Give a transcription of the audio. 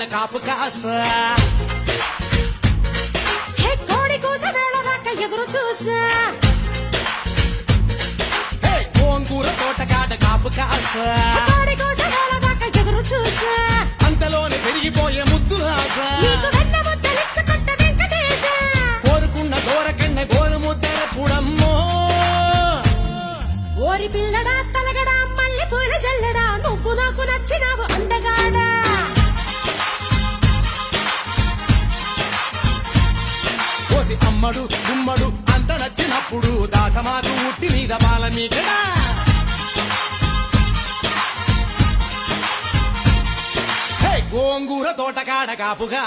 తోటకాడ కాపు కాస కోడి కూస వేళ దాకా ఎదురు చూసా గోంగూర తోటకాడ కాపు కాస కోడి కూస వేళ దాకా ఎదురు చూసా అంతలోనే పెరిగిపోయే ముద్దు ఆశ నీకు వెన్న ముద్దలిచ్చుకుంట వెంకటేశ కోరుకున్న దూరకన్న గోరు ముద్దర పుడమ్మో ఓరి పిల్లడా తలగడా మల్లె పూల జల్లడా నువ్వు నాకు నచ్చినావు అందగాడా కోసి అమ్మడు గుమ్మడు అంత నచ్చినప్పుడు దాచమాకు ఉట్టి మీద బాల మీకడా గోంగూర తోటకాడ కాపుగా